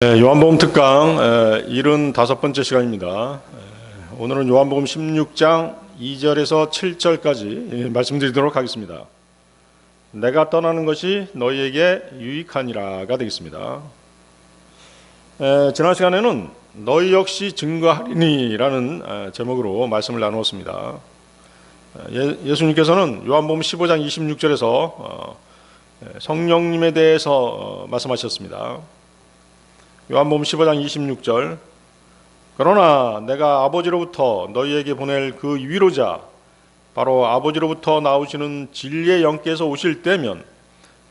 요한복음 특강 75번째 시간입니다. 오늘은 요한복음 16장 2절에서 7절까지 말씀드리도록 하겠습니다. 내가 떠나는 것이 너희에게 유익하니라가 되겠습니다. 지난 시간에는 너희 역시 증거하리니라는 제목으로 말씀을 나누었습니다. 예수님께서는 요한복음 15장 26절에서 성령님에 대해서 말씀하셨습니다. 요한복음 15장 26절 그러나 내가 아버지로부터 너희에게 보낼 그 위로자 바로 아버지로부터 나오시는 진리의 영께서 오실 때면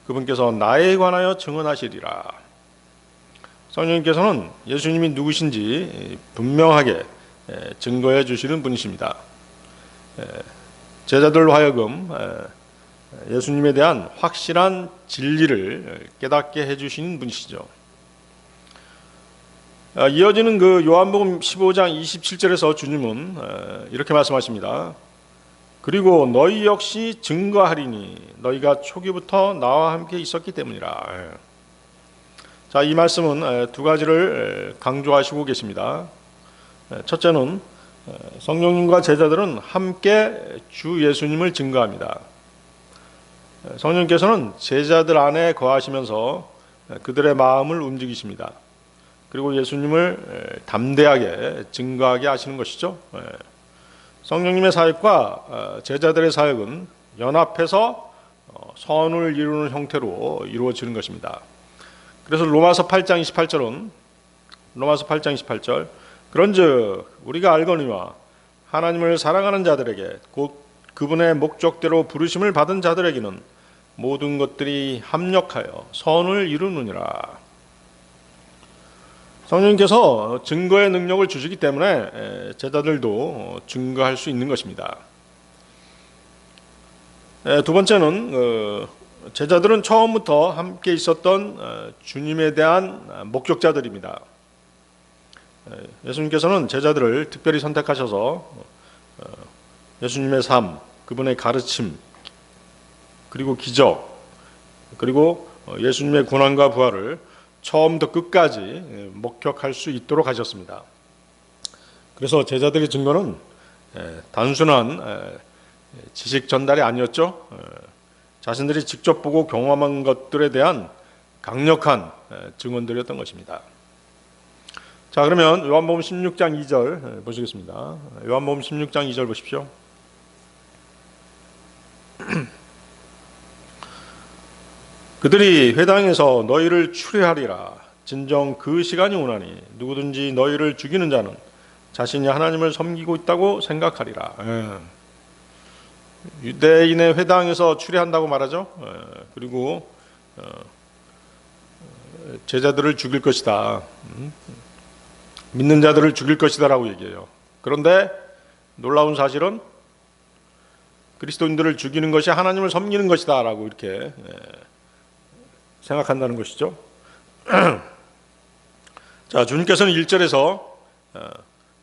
그분께서 나에 관하여 증언하시리라. 성령님께서는 예수님이 누구신지 분명하게 증거해 주시는 분이십니다. 제자들로 하여금 예수님에 대한 확실한 진리를 깨닫게 해주시는 분이시죠. 이어지는 그 요한복음 15장 27절에서 주님은 이렇게 말씀하십니다. 그리고 너희 역시 증거하리니 너희가 초기부터 나와 함께 있었기 때문이라. 자, 이 말씀은 두 가지를 강조하시고 계십니다. 첫째는 성령님과 제자들은 함께 주 예수님을 증거합니다. 성령님께서는 제자들 안에 거하시면서 그들의 마음을 움직이십니다. 그리고 예수님을 담대하게 증거하게 하시는 것이죠. 성령님의 사역과 제자들의 사역은 연합해서 선을 이루는 형태로 이루어지는 것입니다. 그래서 로마서 8장 28절 그런즉 우리가 알거니와 하나님을 사랑하는 자들에게 곧 그분의 목적대로 부르심을 받은 자들에게는 모든 것들이 합력하여 선을 이루느니라. 성령님께서 증거의 능력을 주시기 때문에 제자들도 증거할 수 있는 것입니다. 두 번째는 제자들은 처음부터 함께 있었던 주님에 대한 목격자들입니다. 예수님께서는 제자들을 특별히 선택하셔서 예수님의 삶, 그분의 가르침, 그리고 기적, 그리고 예수님의 고난과 부활을 처음부터 끝까지 목격할 수 있도록 하셨습니다. 그래서 제자들의 증거는 단순한 지식 전달이 아니었죠. 자신들이 직접 보고 경험한 것들에 대한 강력한 증언들이었던 것입니다. 자, 그러면 요한복음 16장 2절 보시겠습니다. 요한복음 16장 2절 보십시오. 그들이 회당에서 너희를 추례하리라. 진정 그 시간이 오나니 누구든지 너희를 죽이는 자는 자신이 하나님을 섬기고 있다고 생각하리라. 유대인의 회당에서 추례한다고 말하죠. 그리고 제자들을 죽일 것이다. 믿는 자들을 죽일 것이다 라고 얘기해요. 그런데 놀라운 사실은 그리스도인들을 죽이는 것이 하나님을 섬기는 것이다 라고 이렇게 생각한다는 것이죠. 자, 주님께서는 1절에서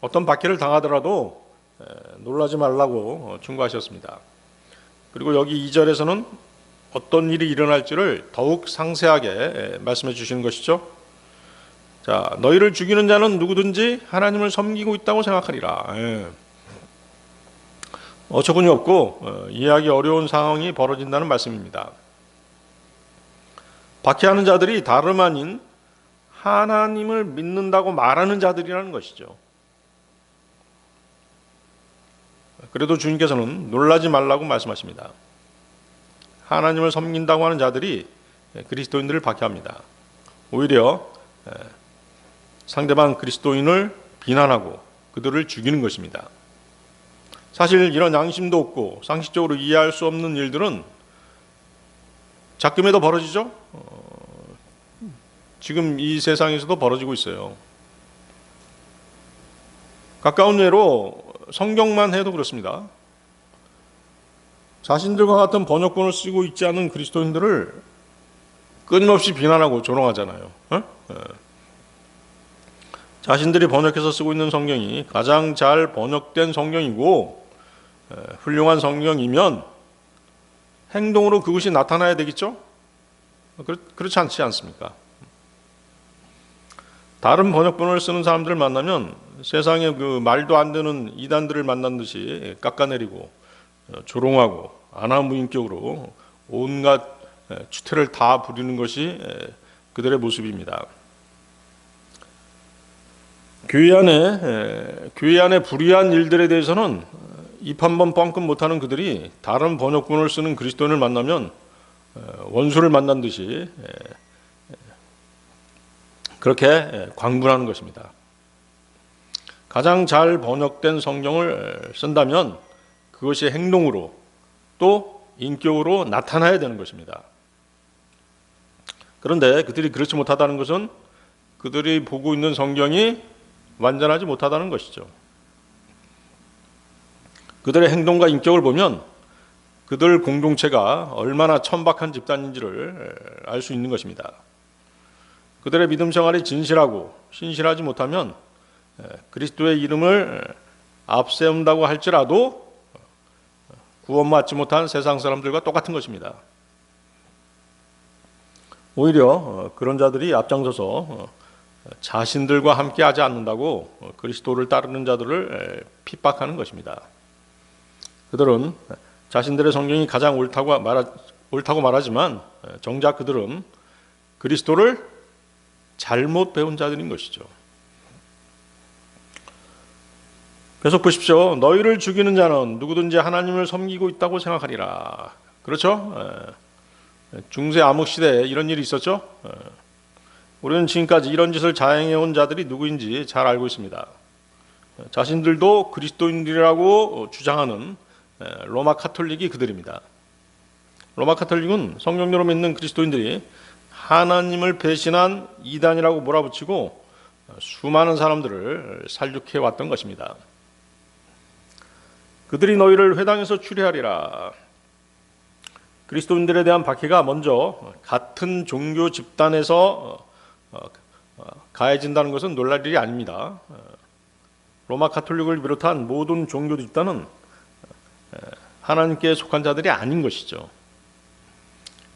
어떤 박해를 당하더라도 놀라지 말라고 충고하셨습니다. 그리고 여기 2절에서는 어떤 일이 일어날지를 더욱 상세하게 말씀해 주시는 것이죠. 자, 너희를 죽이는 자는 누구든지 하나님을 섬기고 있다고 생각하리라. 어처구니 없고 이해하기 어려운 상황이 벌어진다는 말씀입니다. 박해하는 자들이 다름 아닌 하나님을 믿는다고 말하는 자들이라는 것이죠. 그래도 주님께서는 놀라지 말라고 말씀하십니다. 하나님을 섬긴다고 하는 자들이 그리스도인들을 박해합니다. 오히려 상대방 그리스도인을 비난하고 그들을 죽이는 것입니다. 사실 이런 양심도 없고 상식적으로 이해할 수 없는 일들은 작금에도 벌어지죠. 지금 이 세상에서도 벌어지고 있어요. 가까운 예로 성경만 해도 그렇습니다. 자신들과 같은 번역본을 쓰고 있지 않은 그리스도인들을 끊임없이 비난하고 조롱하잖아요. 자신들이 번역해서 쓰고 있는 성경이 가장 잘 번역된 성경이고 훌륭한 성경이면 행동으로 그것이 나타나야 되겠죠? 그렇지 않지 않습니까? 다른 번역본을 쓰는 사람들을 만나면 세상에 그 말도 안 되는 이단들을 만난 듯이 깎아내리고 조롱하고 안하무인격으로 온갖 추태를 다 부리는 것이 그들의 모습입니다. 교회 안에 불의한 일들에 대해서는 입 한 번 뻥끗 못하는 그들이 다른 번역본을 쓰는 그리스도인을 만나면 원수를 만난 듯이 그렇게 광분하는 것입니다. 가장 잘 번역된 성경을 쓴다면 그것이 행동으로 또 인격으로 나타나야 되는 것입니다. 그런데 그들이 그렇지 못하다는 것은 그들이 보고 있는 성경이 완전하지 못하다는 것이죠. 그들의 행동과 인격을 보면 그들 공동체가 얼마나 천박한 집단인지를 알 수 있는 것입니다. 그들의 믿음 생활이 진실하고 신실하지 못하면 그리스도의 이름을 앞세운다고 할지라도 구원받지 못한 세상 사람들과 똑같은 것입니다. 오히려 그런 자들이 앞장서서 자신들과 함께 하지 않는다고 그리스도를 따르는 자들을 핍박하는 것입니다. 그들은 자신들의 성경이 가장 옳다고 말하지만 정작 그들은 그리스도를 잘못 배운 자들인 것이죠. 계속 보십시오. 너희를 죽이는 자는 누구든지 하나님을 섬기고 있다고 생각하리라. 그렇죠? 중세 암흑 시대에 이런 일이 있었죠. 우리는 지금까지 이런 짓을 자행해온 자들이 누구인지 잘 알고 있습니다. 자신들도 그리스도인들이라고 주장하는 로마 카톨릭이 그들입니다. 로마 카톨릭은 성경대로 믿는 그리스도인들이 하나님을 배신한 이단이라고 몰아붙이고 수많은 사람들을 살육해 왔던 것입니다. 그들이 너희를 회당에서 추리하리라. 그리스도인들에 대한 박해가 먼저 같은 종교 집단에서 가해진다는 것은 놀랄 일이 아닙니다. 로마 카톨릭을 비롯한 모든 종교 집단은 하나님께 속한 자들이 아닌 것이죠.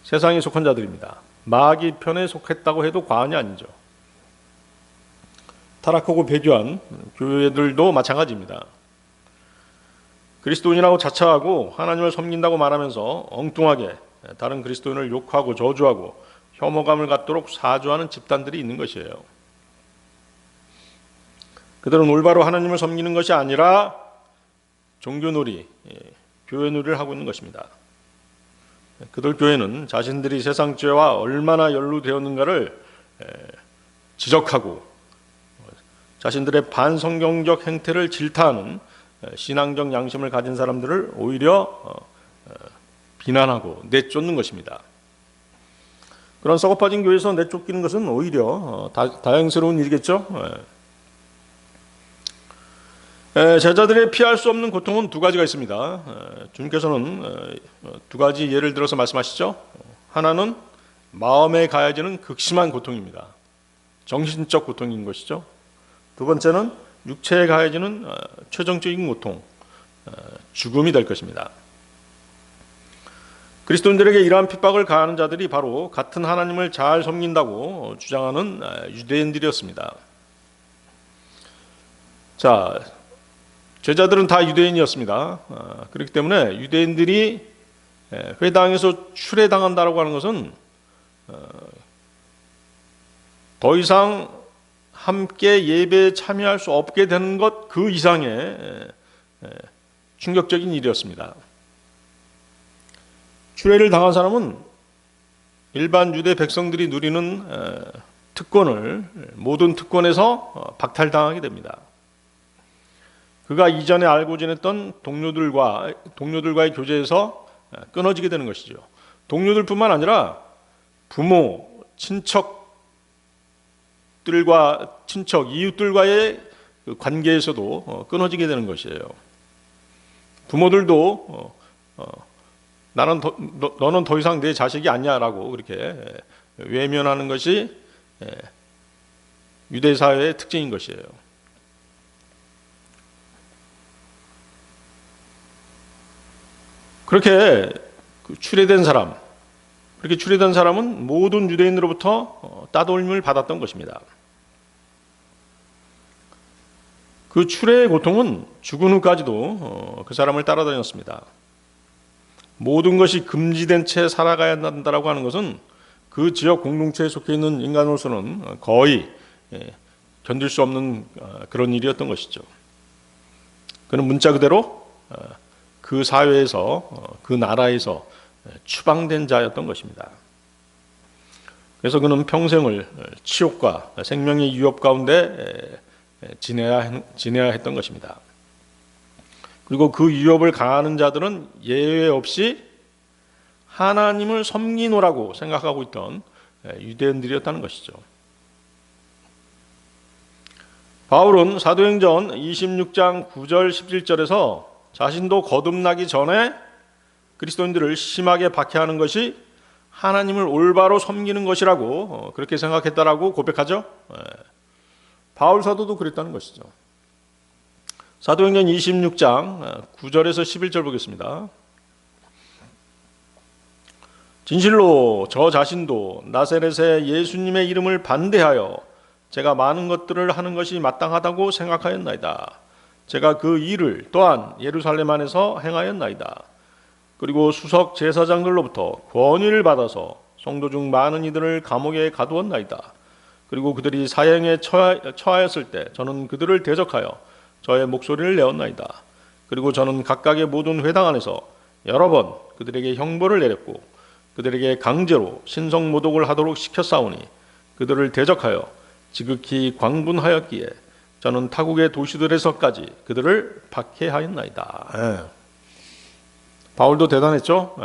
세상에 속한 자들입니다. 마귀 편에 속했다고 해도 과언이 아니죠. 타락하고 배교한 교회들도 마찬가지입니다. 그리스도인이라고 자처하고 하나님을 섬긴다고 말하면서 엉뚱하게 다른 그리스도인을 욕하고 저주하고 혐오감을 갖도록 사주하는 집단들이 있는 것이에요. 그들은 올바로 하나님을 섬기는 것이 아니라 종교놀이, 교회놀이를 하고 있는 것입니다. 그들 교회는 자신들이 세상 죄와 얼마나 연루되었는가를 지적하고 자신들의 반성경적 행태를 질타하는 신앙적 양심을 가진 사람들을 오히려 비난하고 내쫓는 것입니다. 그런 썩어빠진 교회에서 내쫓기는 것은 오히려 다행스러운 일이겠죠. 제자들의 피할 수 없는 고통은 두 가지가 있습니다. 주님께서는 두 가지 예를 들어서 말씀하시죠. 하나는 마음에 가해지는 극심한 고통입니다. 정신적 고통인 것이죠. 두 번째는 육체에 가해지는 최종적인 고통, 죽음이 될 것입니다. 그리스도인들에게 이러한 핍박을 가하는 자들이 바로 같은 하나님을 잘 섬긴다고 주장하는 유대인들이었습니다. 자, 제자들은 다 유대인이었습니다. 그렇기 때문에 유대인들이 회당에서 추례당한다라고 하는 것은 더 이상 함께 예배에 참여할 수 없게 되는 것 그 이상의 충격적인 일이었습니다. 추례를 당한 사람은 일반 유대 백성들이 누리는 특권을 모든 특권에서 박탈당하게 됩니다. 그가 이전에 알고 지냈던 동료들과의 교제에서 끊어지게 되는 것이죠. 동료들뿐만 아니라 부모, 이웃들과의 관계에서도 끊어지게 되는 것이에요. 부모들도 너는 더 이상 내 자식이 아니야라고 그렇게 외면하는 것이 유대 사회의 특징인 것이에요. 그렇게 추례된 사람은 모든 유대인으로부터 따돌림을 받았던 것입니다. 그 추례의 고통은 죽은 후까지도 그 사람을 따라다녔습니다. 모든 것이 금지된 채 살아가야 한다라고 하는 것은 그 지역 공동체에 속해 있는 인간으로서는 거의 견딜 수 없는 그런 일이었던 것이죠. 그는 문자 그대로 그 사회에서, 그 나라에서 추방된 자였던 것입니다. 그래서 그는 평생을 치욕과 생명의 위협 가운데 지내야 했던 것입니다. 그리고 그 위협을 가하는 자들은 예외 없이 하나님을 섬기노라고 생각하고 있던 유대인들이었다는 것이죠. 바울은 사도행전 26장 9절 17절에서 자신도 거듭나기 전에 그리스도인들을 심하게 박해하는 것이 하나님을 올바로 섬기는 것이라고 그렇게 생각했다라고 고백하죠. 바울 사도도 그랬다는 것이죠. 사도행전 26장 9절에서 11절 보겠습니다. 진실로 저 자신도 나사렛의 예수님의 이름을 반대하여 제가 많은 것들을 하는 것이 마땅하다고 생각하였나이다. 제가 그 일을 또한 예루살렘 안에서 행하였나이다. 그리고 수석 제사장들로부터 권위를 받아서 성도 중 많은 이들을 감옥에 가두었나이다. 그리고 그들이 사형에 처하였을 때 저는 그들을 대적하여 저의 목소리를 내었나이다. 그리고 저는 각각의 모든 회당 안에서 여러 번 그들에게 형벌을 내렸고 그들에게 강제로 신성모독을 하도록 시켰사오니 그들을 대적하여 지극히 광분하였기에 저는 타국의 도시들에서까지 그들을 박해하였나이다. 바울도 대단했죠.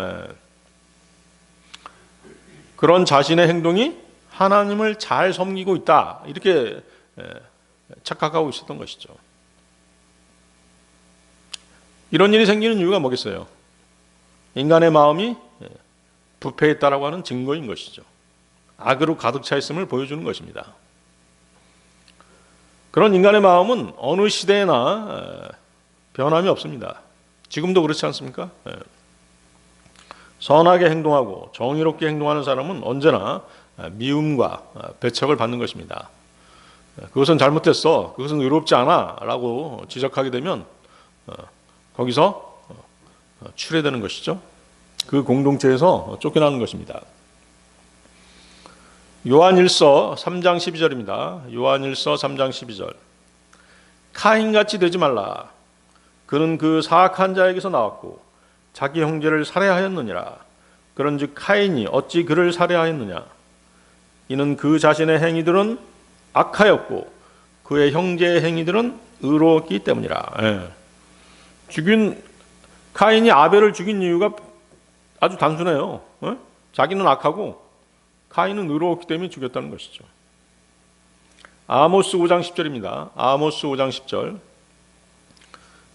그런 자신의 행동이 하나님을 잘 섬기고 있다 이렇게 착각하고 있었던 것이죠. 이런 일이 생기는 이유가 뭐겠어요? 인간의 마음이 부패했다라고 하는 증거인 것이죠. 악으로 가득 차 있음을 보여주는 것입니다. 그런 인간의 마음은 어느 시대에나 변함이 없습니다. 지금도 그렇지 않습니까? 선하게 행동하고 정의롭게 행동하는 사람은 언제나 미움과 배척을 받는 것입니다. 그것은 잘못됐어, 그것은 의롭지 않아 라고 지적하게 되면 거기서 추례되는 것이죠. 그 공동체에서 쫓겨나는 것입니다. 요한일서 3장 12절입니다. 요한일서 3장 12절. 카인같이 되지 말라. 그는 그 사악한 자에게서 나왔고 자기 형제를 살해하였느니라. 그런즉 카인이 어찌 그를 살해하였느냐. 이는 그 자신의 행위들은 악하였고 그의 형제의 행위들은 의로웠기 때문이라. 카인이 아벨을 죽인 이유가 아주 단순해요. 자기는 악하고 카인은 의로웠기 때문에 죽였다는 것이죠. 아모스 5장 10절입니다. 아모스 5장 10절.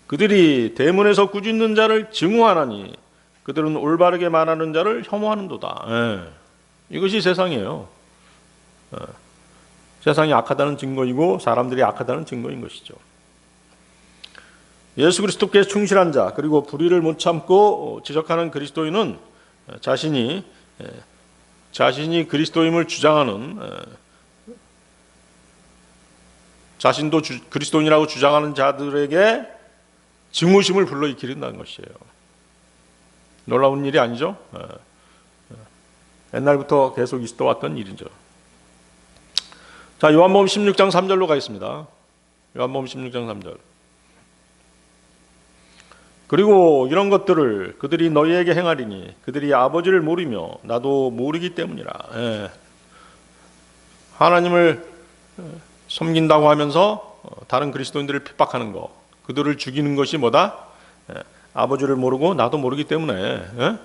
그들이 대문에서 꾸짖는 자를 증오하나니 그들은 올바르게 말하는 자를 혐오하는도다. 이것이 세상이에요. 세상이 악하다는 증거이고 사람들이 악하다는 증거인 것이죠. 예수 그리스도께 충실한 자 그리고 불의를 못 참고 지적하는 그리스도인은 자신이 그리스도임을 주장하는 자신도 그리스도인이라고 주장하는 자들에게 증오심을 불러일으킨다는 것이에요. 놀라운 일이 아니죠? 옛날부터 계속 있어 왔던 일이죠. 자, 요한복음 16장 3절로 가겠습니다. 요한복음 16장 3절. 그리고 이런 것들을 그들이 너희에게 행하리니 그들이 아버지를 모르며 나도 모르기 때문이라. 하나님을 섬긴다고 하면서 다른 그리스도인들을 핍박하는 것, 그들을 죽이는 것이 뭐다? 아버지를 모르고 나도 모르기 때문에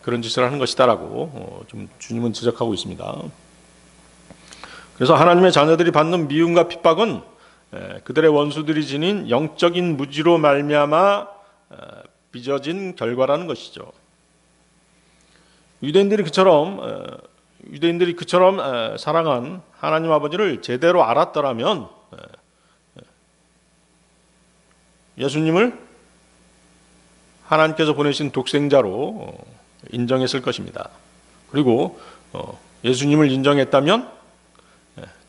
그런 짓을 하는 것이다라고 좀 주님은 지적하고 있습니다. 그래서 하나님의 자녀들이 받는 미움과 핍박은 그들의 원수들이 지닌 영적인 무지로 말미암아 빚어진 결과라는 것이죠. 유대인들이 그처럼 사랑한 하나님 아버지를 제대로 알았더라면 예수님을 하나님께서 보내신 독생자로 인정했을 것입니다. 그리고 예수님을 인정했다면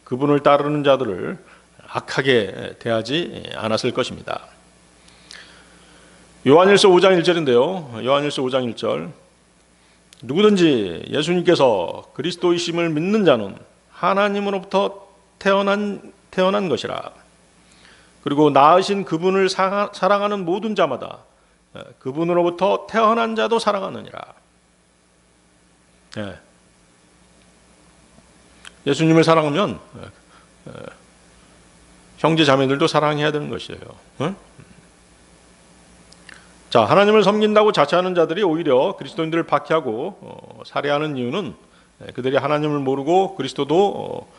그분을 따르는 자들을 악하게 대하지 않았을 것입니다. 요한일서 5장 1절인데요. 요한일서 5장 1절. 누구든지 예수님께서 그리스도이심을 믿는 자는 하나님으로부터 태어난 것이라. 그리고 낳으신 그분을 사랑하는 모든 자마다 그분으로부터 태어난 자도 사랑하느니라. 예수님을 사랑하면 형제 자매들도 사랑해야 되는 것이에요. 자, 하나님을 섬긴다고 자처하는 자들이 오히려 그리스도인들을 박해하고 살해하는 이유는 그들이 하나님을 모르고 그리스도도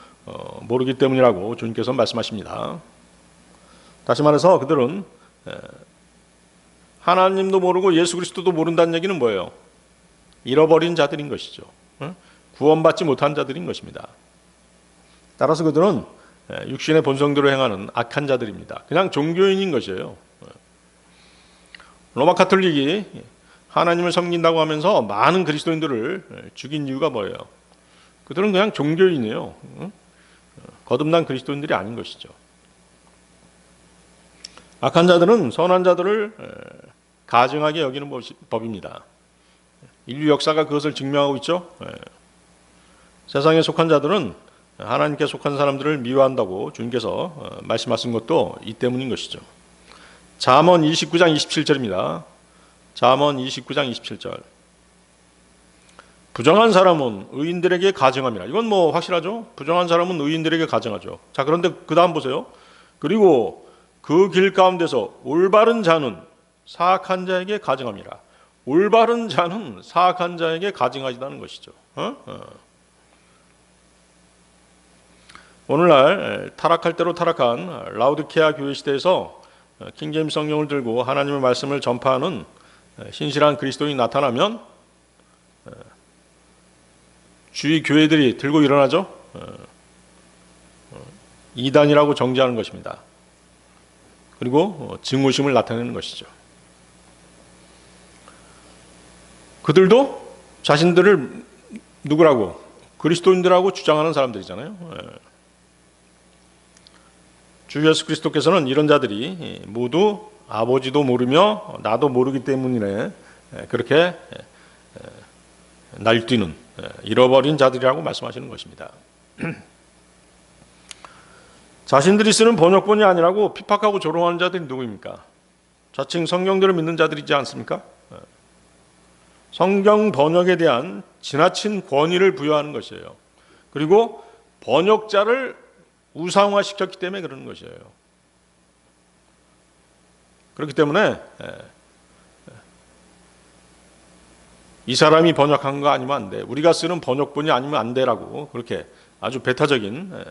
모르기 때문이라고 주님께서 말씀하십니다. 다시 말해서 그들은 하나님도 모르고 예수 그리스도도 모른다는 얘기는 뭐예요? 잃어버린 자들인 것이죠. 구원받지 못한 자들인 것입니다. 따라서 그들은 육신의 본성대로 행하는 악한 자들입니다. 그냥 종교인인 것이에요. 로마 카톨릭이 하나님을 섬긴다고 하면서 많은 그리스도인들을 죽인 이유가 뭐예요? 그들은 그냥 종교인이에요. 거듭난 그리스도인들이 아닌 것이죠. 악한 자들은 선한 자들을 가증하게 여기는 법입니다. 인류 역사가 그것을 증명하고 있죠. 세상에 속한 자들은 하나님께 속한 사람들을 미워한다고 주님께서 말씀하신 것도 이 때문인 것이죠. 잠언 29장 27절입니다. 잠언 29장 27절. 부정한 사람은 의인들에게 가증함이라. 이건 뭐 확실하죠? 부정한 사람은 의인들에게 가증하죠. 자, 그런데 그 다음 보세요. 그리고 그 길 가운데서 올바른 자는 사악한 자에게 가증함이라. 올바른 자는 사악한 자에게 가증하지다는 것이죠. 오늘날 타락할 대로 타락한 라우디케아 교회 시대에서 킹제임스 성경을 들고 하나님의 말씀을 전파하는 신실한 그리스도인이 나타나면 주위 교회들이 들고 일어나죠. 이단이라고 정죄하는 것입니다. 그리고 증오심을 나타내는 것이죠. 그들도 자신들을 누구라고? 그리스도인들하고 주장하는 사람들이잖아요. 주 예수 그리스도께서는 이런 자들이 모두 아버지도 모르며 나도 모르기 때문이네, 그렇게 날뛰는 잃어버린 자들이라고 말씀하시는 것입니다. 자신들이 쓰는 번역본이 아니라고 핍박하고 조롱하는 자들이 누구입니까? 자칭 성경대로 믿는 자들이지 않습니까? 성경 번역에 대한 지나친 권위를 부여하는 것이에요. 그리고 번역자를 우상화시켰기 때문에 그러는 것이에요. 그렇기 때문에 이 사람이 번역한 거 아니면 안 돼, 우리가 쓰는 번역본이 아니면 안 돼라고 그렇게 아주 배타적인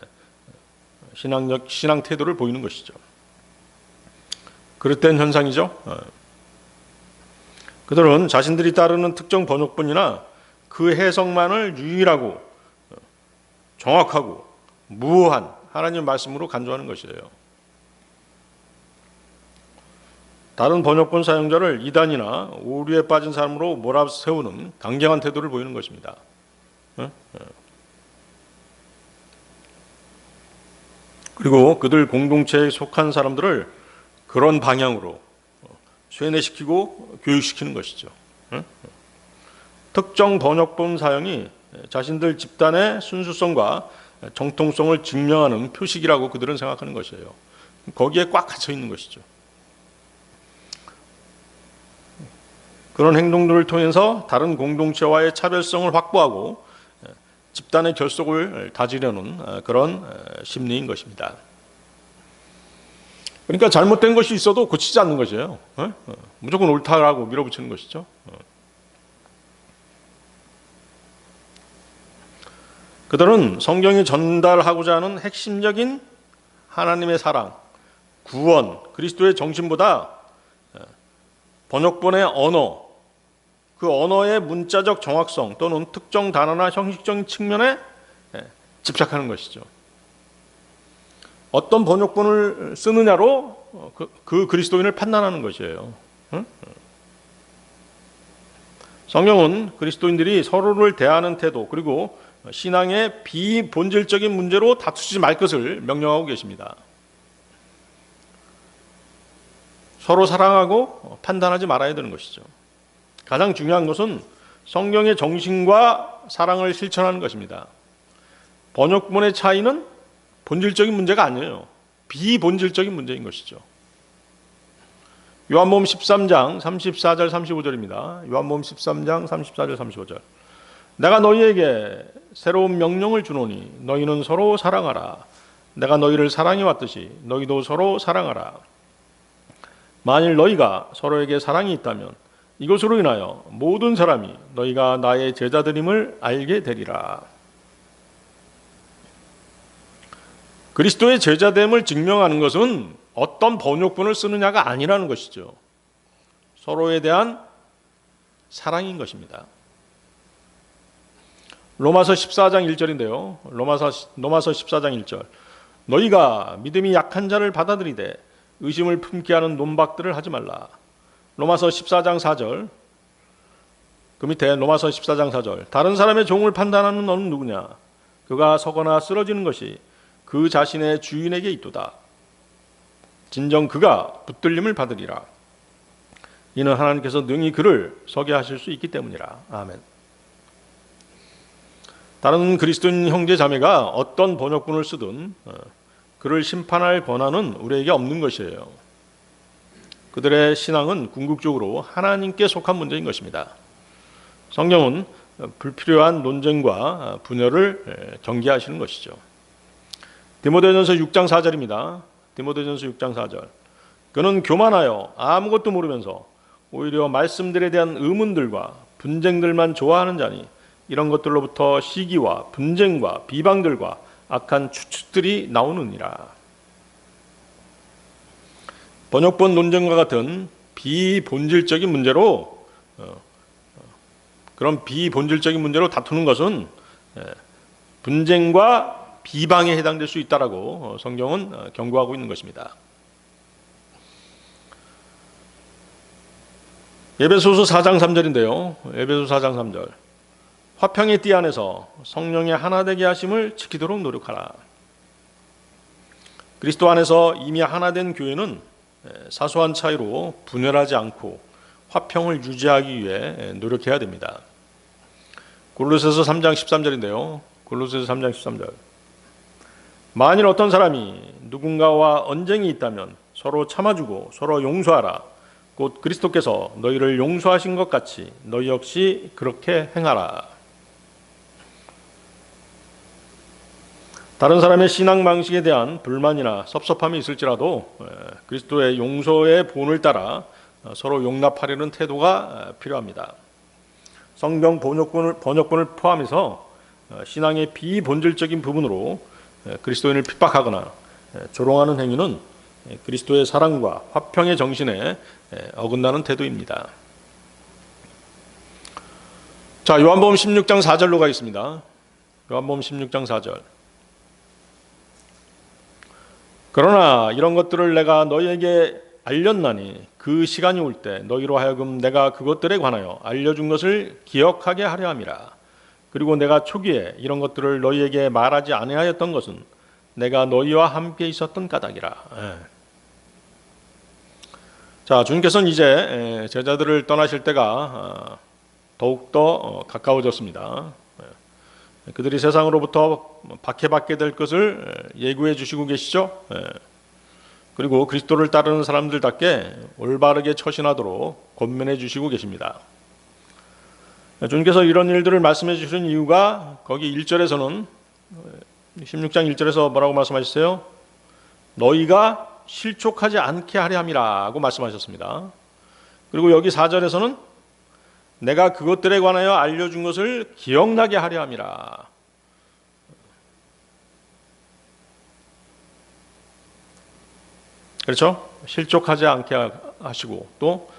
신앙 태도를 보이는 것이죠. 그릇된 현상이죠. 그들은 자신들이 따르는 특정 번역본이나 그 해석만을 유일하고 정확하고 무오한 하나님 말씀으로 간주하는 것이에요. 다른 번역본 사용자를 이단이나 오류에 빠진 사람으로 몰아세우는 강경한 태도를 보이는 것입니다. 그리고 그들 공동체에 속한 사람들을 그런 방향으로 쇠뇌시키고 교육시키는 것이죠. 특정 번역본 사용이 자신들 집단의 순수성과 정통성을 증명하는 표식이라고 그들은 생각하는 것이에요. 거기에 꽉 갇혀 있는 것이죠. 그런 행동들을 통해서 다른 공동체와의 차별성을 확보하고 집단의 결속을 다지려는 그런 심리인 것입니다. 그러니까 잘못된 것이 있어도 고치지 않는 것이에요. 무조건 옳다라고 밀어붙이는 것이죠. 그들은 성경이 전달하고자 하는 핵심적인 하나님의 사랑, 구원, 그리스도의 정신보다 번역본의 언어, 그 언어의 문자적 정확성 또는 특정 단어나 형식적인 측면에 집착하는 것이죠. 어떤 번역본을 쓰느냐로 그 그리스도인을 판단하는 것이에요. 성경은 그리스도인들이 서로를 대하는 태도, 그리고 신앙의 비본질적인 문제로 다투지 말 것을 명령하고 계십니다. 서로 사랑하고 판단하지 말아야 되는 것이죠. 가장 중요한 것은 성경의 정신과 사랑을 실천하는 것입니다. 번역본의 차이는 본질적인 문제가 아니에요. 비본질적인 문제인 것이죠. 요한복음 13장 34절 35절입니다. 요한복음 13장 34절 35절. 내가 너희에게 새로운 명령을 주노니 너희는 서로 사랑하라. 내가 너희를 사랑해 왔듯이 너희도 서로 사랑하라. 만일 너희가 서로에게 사랑이 있다면 이것으로 인하여 모든 사람이 너희가 나의 제자들임을 알게 되리라. 그리스도의 제자됨을 증명하는 것은 어떤 번역본을 쓰느냐가 아니라는 것이죠. 서로에 대한 사랑인 것입니다. 로마서 14장 1절인데요. 로마서 14장 1절. 너희가 믿음이 약한 자를 받아들이되 의심을 품게 하는 논박들을 하지 말라. 로마서 14장 4절. 그 밑에 로마서 14장 4절. 다른 사람의 종을 판단하는 너는 누구냐? 그가 서거나 쓰러지는 것이 그 자신의 주인에게 있도다. 진정 그가 붙들림을 받으리라. 이는 하나님께서 능히 그를 서게 하실 수 있기 때문이라. 아멘. 다른 그리스도인 형제 자매가 어떤 번역본을 쓰든 그를 심판할 권한은 우리에게 없는 것이에요. 그들의 신앙은 궁극적으로 하나님께 속한 문제인 것입니다. 성경은 불필요한 논쟁과 분열을 경계하시는 것이죠. 디모데전서 6장 4절입니다. 디모데전서 6장 4절. 그는 교만하여 아무것도 모르면서 오히려 말씀들에 대한 의문들과 분쟁들만 좋아하는 자니 이런 것들로부터 시기와 분쟁과 비방들과 악한 추측들이 나오느니라. 번역본 논쟁과 같은 비본질적인 문제로 그런 비본질적인 문제로 다투는 것은 분쟁과 비방에 해당될 수 있다라고 성경은 경고하고 있는 것입니다. 에베소서 4장 3절인데요. 에베소서 4장 3절. 화평의 띠 안에서 성령의 하나 되게 하심을 지키도록 노력하라. 그리스도 안에서 이미 하나 된 교회는 사소한 차이로 분열하지 않고 화평을 유지하기 위해 노력해야 됩니다. 골로새서 3장 13절인데요. 골로새서 3장 13절. 만일 어떤 사람이 누군가와 언쟁이 있다면 서로 참아주고 서로 용서하라. 곧 그리스도께서 너희를 용서하신 것 같이 너희 역시 그렇게 행하라. 다른 사람의 신앙 방식에 대한 불만이나 섭섭함이 있을지라도 그리스도의 용서의 본을 따라 서로 용납하려는 태도가 필요합니다. 성경 번역본을 포함해서 신앙의 비본질적인 부분으로 그리스도인을 핍박하거나 조롱하는 행위는 그리스도의 사랑과 화평의 정신에 어긋나는 태도입니다. 자, 요한복음 16장 4절로 가겠습니다. 요한복음 16장 4절. 그러나 이런 것들을 내가 너희에게 알렸나니 그 시간이 올 때 너희로 하여금 내가 그것들에 관하여 알려준 것을 기억하게 하려 함이라. 그리고 내가 초기에 이런 것들을 너희에게 말하지 아니하였던 것은 내가 너희와 함께 있었던 까닭이라. 자, 주님께서는 이제 제자들을 떠나실 때가 더욱더 가까워졌습니다. 그들이 세상으로부터 박해받게 될 것을 예고해 주시고 계시죠. 그리고 그리스도를 따르는 사람들답게 올바르게 처신하도록 권면해 주시고 계십니다. 주님께서 이런 일들을 말씀해 주시는 이유가 거기 1절에서는 16장 1절에서 뭐라고 말씀하셨어요? 너희가 실족하지 않게 하려 함이라고 말씀하셨습니다. 그리고 여기 4절에서는 내가 그것들에 관하여 알려준 것을 기억나게 하려 함이라. 그렇죠? 실족하지 않게 하시고 또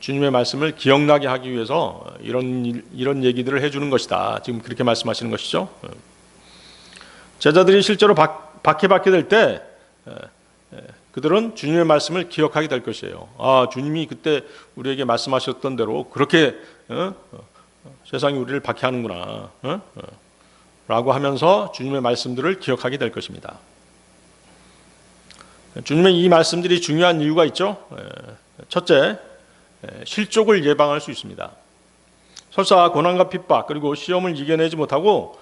주님의 말씀을 기억나게 하기 위해서 이런 얘기들을 해주는 것이다. 지금 그렇게 말씀하시는 것이죠. 제자들이 실제로 박해받게 될 때 그들은 주님의 말씀을 기억하게 될 것이에요. 아, 주님이 그때 우리에게 말씀하셨던 대로 그렇게 세상이 우리를 박해하는구나 라고 하면서 주님의 말씀들을 기억하게 될 것입니다. 주님의 이 말씀들이 중요한 이유가 있죠. 첫째, 실족을 예방할 수 있습니다. 설사 고난과 핍박 그리고 시험을 이겨내지 못하고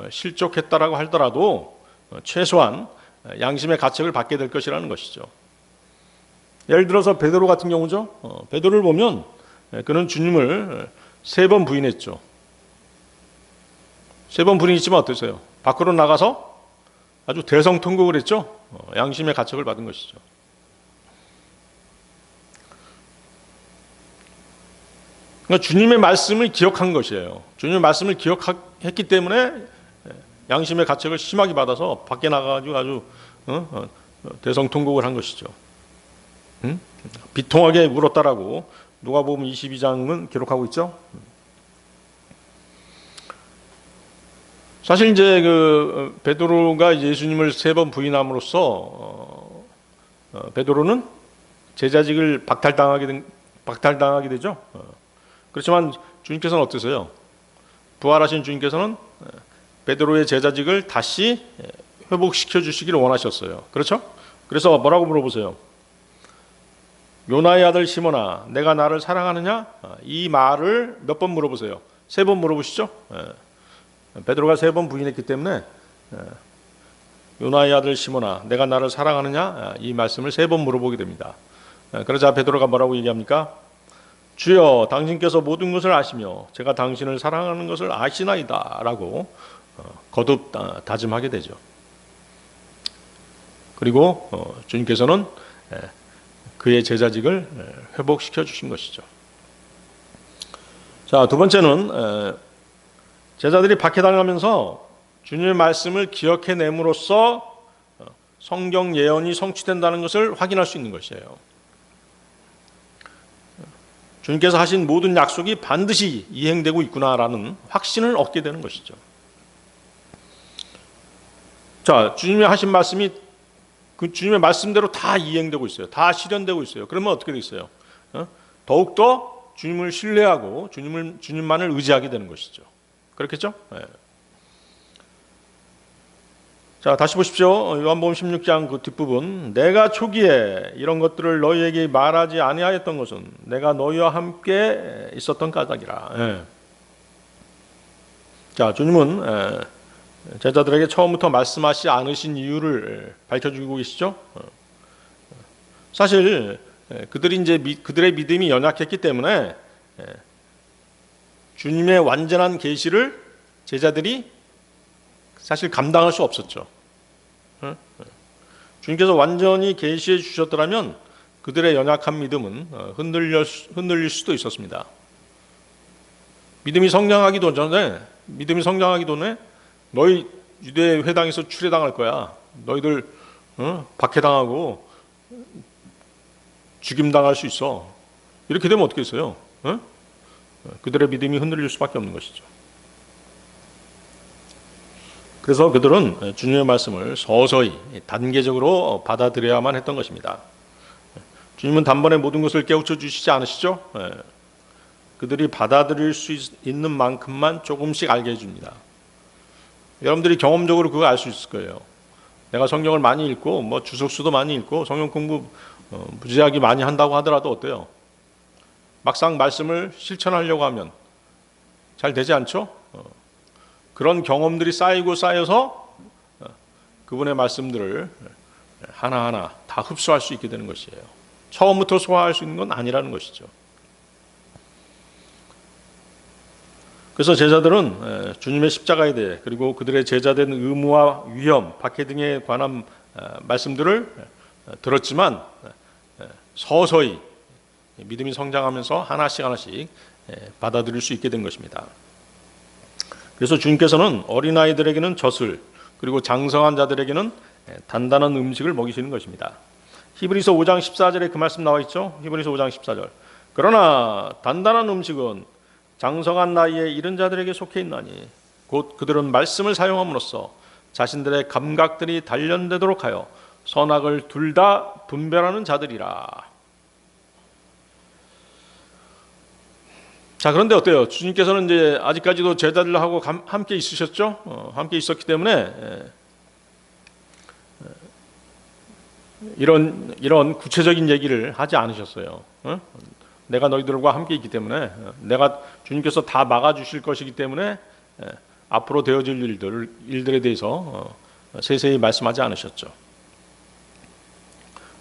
실족했다라고 하더라도 최소한 양심의 가책을 받게 될 것이라는 것이죠. 예를 들어서 베드로 같은 경우죠. 베드로를 보면 그는 주님을 3번 부인했죠. 3번 부인했지만 어떠세요? 밖으로 나가서 아주 대성통곡을 했죠. 양심의 가책을 받은 것이죠. 그러니까 주님의 말씀을 기억한 것이에요. 주님의 말씀을 기억했기 때문에 양심의 가책을 심하게 받아서 밖에 나가가지고 아주 대성통곡을 한 것이죠. 비통하게 울었다라고 누가복음 22장은 기록하고 있죠. 사실 이제 그 베드로가 예수님을 3번 부인함으로써 베드로는 제자직을 박탈당하게 되죠. 그렇지만 주님께서는 어떠세요? 부활하신 주님께서는 베드로의 제자직을 다시 회복시켜 주시기를 원하셨어요. 그렇죠? 그래서 뭐라고 물어보세요? 요나의 아들 시몬아, 내가 나를 사랑하느냐? 이 말을 몇 번 물어보세요? 3번 물어보시죠. 베드로가 3번 부인했기 때문에 요나의 아들 시몬아, 내가 나를 사랑하느냐? 이 말씀을 3번 물어보게 됩니다. 그러자 베드로가 뭐라고 얘기합니까? 주여, 당신께서 모든 것을 아시며 제가 당신을 사랑하는 것을 아시나이다 라고 거듭 다짐하게 되죠. 그리고 주님께서는 그의 제자직을 회복시켜 주신 것이죠. 자, 두 번째는 제자들이 박해당하면서 주님의 말씀을 기억해냄으로써 성경 예언이 성취된다는 것을 확인할 수 있는 것이에요. 주님께서 하신 모든 약속이 반드시 이행되고 있구나라는 확신을 얻게 되는 것이죠. 자, 주님이 하신 말씀이 그 주님의 말씀대로 다 이행되고 있어요. 다 실현되고 있어요. 그러면 어떻게 되겠어요? 더욱더 주님을 신뢰하고 주님만을 의지하게 되는 것이죠. 그렇겠죠? 네. 자, 다시 보십시오. 요한복음 16장 그 뒷부분. 내가 초기에 이런 것들을 너희에게 말하지 아니하였던 것은 내가 너희와 함께 있었던 까닭이라. 예. 자, 주님은 제자들에게 처음부터 말씀하시지 않으신 이유를 밝혀주고 계시죠. 사실 그들의 믿음이 연약했기 때문에 주님의 완전한 계시를 제자들이 사실 감당할 수 없었죠. 주님께서 완전히 계시해 주셨더라면 그들의 연약한 믿음은 흔들릴 수도 있었습니다. 믿음이 성장하기도 전에 너희 유대 회당에서 추례당할 거야. 너희들 박해당하고 죽임당할 수 있어. 이렇게 되면 어떻게 했어요? 그들의 믿음이 흔들릴 수밖에 없는 것이죠. 그래서 그들은 주님의 말씀을 서서히 단계적으로 받아들여야만 했던 것입니다. 주님은 단번에 모든 것을 깨우쳐 주시지 않으시죠? 그들이 받아들일 수 있는 만큼만 조금씩 알게 해줍니다. 여러분들이 경험적으로 그거 알 수 있을 거예요. 내가 성경을 많이 읽고 주석수도 많이 읽고 성경 공부 무지하게 많이 한다고 하더라도 어때요? 막상 말씀을 실천하려고 하면 잘 되지 않죠? 그런 경험들이 쌓여서 그분의 말씀들을 하나하나 다 흡수할 수 있게 되는 것이에요. 처음부터 소화할 수 있는 건 아니라는 것이죠. 그래서 제자들은 주님의 십자가에 대해 그리고 그들의 제자된 의무와 위험, 박해 등에 관한 말씀들을 들었지만 서서히 믿음이 성장하면서 하나씩 받아들일 수 있게 된 것입니다. 그래서 주님께서는 어린아이들에게는 젖을 그리고 장성한 자들에게는 단단한 음식을 먹이시는 것입니다. 히브리서 5장 14절에 그 말씀 나와 있죠. 히브리서 5장 14절. 그러나 단단한 음식은 장성한 나이에 이른 자들에게 속해 있나니 곧 그들은 말씀을 사용함으로써 자신들의 감각들이 단련되도록 하여 선악을 둘 다 분별하는 자들이라. 자, 그런데 어때요? 주님께서는 이제 아직까지도 제자들하고 함께 있으셨죠? 함께 있었기 때문에 이런 구체적인 얘기를 하지 않으셨어요. 내가 너희들과 함께 있기 때문에, 내가 주님께서 다 막아주실 것이기 때문에 앞으로 되어질 일들에 대해서 세세히 말씀하지 않으셨죠.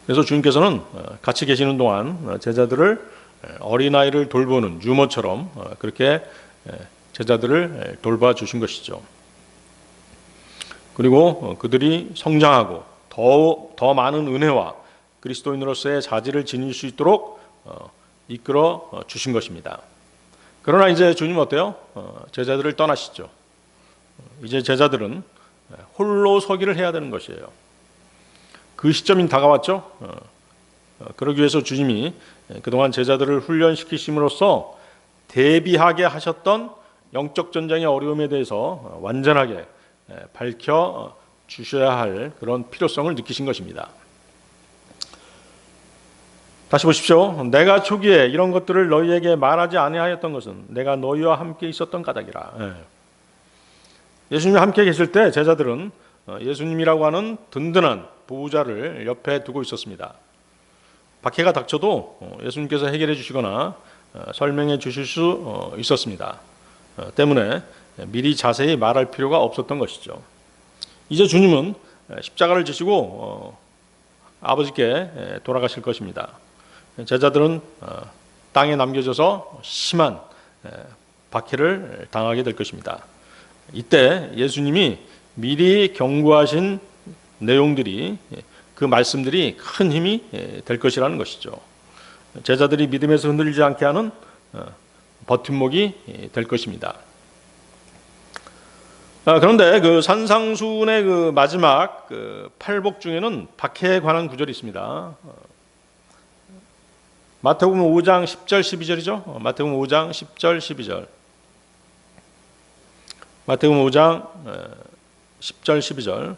그래서 주님께서는 같이 계시는 동안 제자들을 어린아이를 돌보는 유모처럼 그렇게 제자들을 돌봐주신 것이죠. 그리고 그들이 성장하고 더 많은 은혜와 그리스도인으로서의 자질을 지닐 수 있도록 이끌어 주신 것입니다. 그러나 이제 주님은 어때요? 제자들을 떠나시죠. 이제 제자들은 홀로 서기를 해야 되는 것이에요. 그 시점이 다가왔죠. 그러기 위해서 주님이 그동안 제자들을 훈련시키심으로써 대비하게 하셨던 영적 전쟁의 어려움에 대해서 완전하게 밝혀 주셔야 할 그런 필요성을 느끼신 것입니다. 다시 보십시오. 내가 초기에 이런 것들을 너희에게 말하지 아니하였던 것은 내가 너희와 함께 있었던 까닭이라. 예수님이 함께 계실 때 제자들은 예수님이라고 하는 든든한 보호자를 옆에 두고 있었습니다. 박해가 닥쳐도 예수님께서 해결해 주시거나 설명해 주실 수 있었습니다. 때문에 미리 자세히 말할 필요가 없었던 것이죠. 이제 주님은 십자가를 지시고 아버지께 돌아가실 것입니다. 제자들은 땅에 남겨져서 심한 박해를 당하게 될 것입니다. 이때 예수님이 미리 경고하신 내용들이, 그 말씀들이 큰 힘이 될 것이라는 것이죠. 제자들이 믿음에서 흔들리지 않게 하는 버팀목이 될 것입니다. 그런데 그 산상수훈의 그 마지막 그 팔복 중에는 박해에 관한 구절이 있습니다. 마태복음 5장 10절 12절이죠. 마태복음 5장 10절 12절. 마태복음 5장 10절 12절.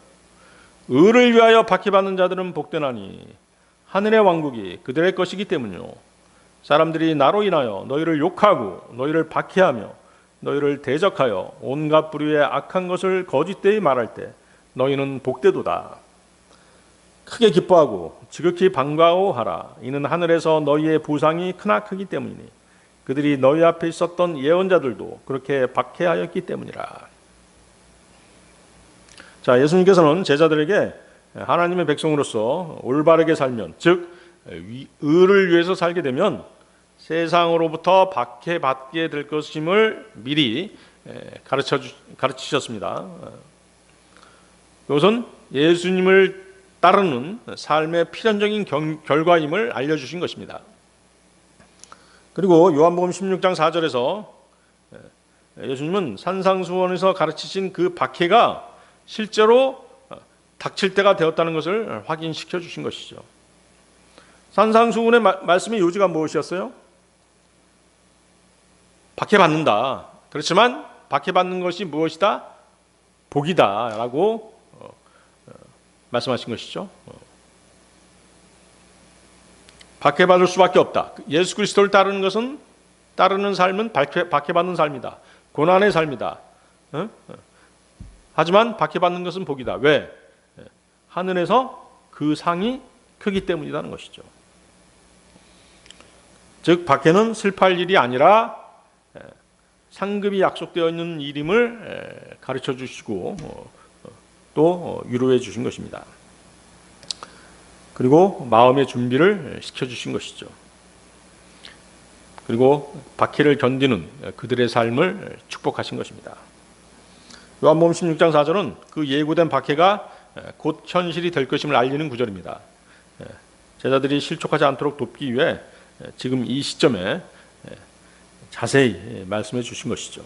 의를 위하여 박해받는 자들은 복되나니 하늘의 왕국이 그들의 것이기 때문이요. 사람들이 나로 인하여 너희를 욕하고 너희를 박해하며 너희를 대적하여 온갖 부류의 악한 것을 거짓되이 말할 때 너희는 복되도다. 크게 기뻐하고 지극히 반가워하라. 이는 하늘에서 너희의 보상이 크나크기 때문이니 그들이 너희 앞에 있었던 예언자들도 그렇게 박해하였기 때문이라. 자, 예수님께서는 제자들에게 하나님의 백성으로서 올바르게 살면, 즉 의를 위해서 살게 되면 세상으로부터 박해받게 될 것임을 미리 가르치셨습니다. 이것은 예수님을 따르는 삶의 필연적인 결과임을 알려주신 것입니다. 그리고 요한복음 16장 4절에서 예수님은 산상수훈에서 가르치신 그 박해가 실제로 닥칠 때가 되었다는 것을 확인시켜 주신 것이죠. 산상수훈의 말씀의 요지가 무엇이었어요? 박해받는다. 그렇지만 박해받는 것이 무엇이다? 복이다 라고 말씀하신 것이죠. 박해받을 수밖에 없다. 예수 그리스도를 따르는 삶은 박해받는 삶이다. 고난의 삶이다. 하지만 박해받는 것은 복이다. 왜? 하늘에서 그 상이 크기 때문이라는 것이죠. 즉 박해는 슬퍼할 일이 아니라 상급이 약속되어 있는 일임을 가르쳐 주시고 또 위로해 주신 것입니다. 그리고 마음의 준비를 시켜주신 것이죠. 그리고 박해를 견디는 그들의 삶을 축복하신 것입니다. 요한복음 16장 4절은 그 예고된 박해가 곧 현실이 될 것임을 알리는 구절입니다. 제자들이 실족하지 않도록 돕기 위해 지금 이 시점에 자세히 말씀해 주신 것이죠.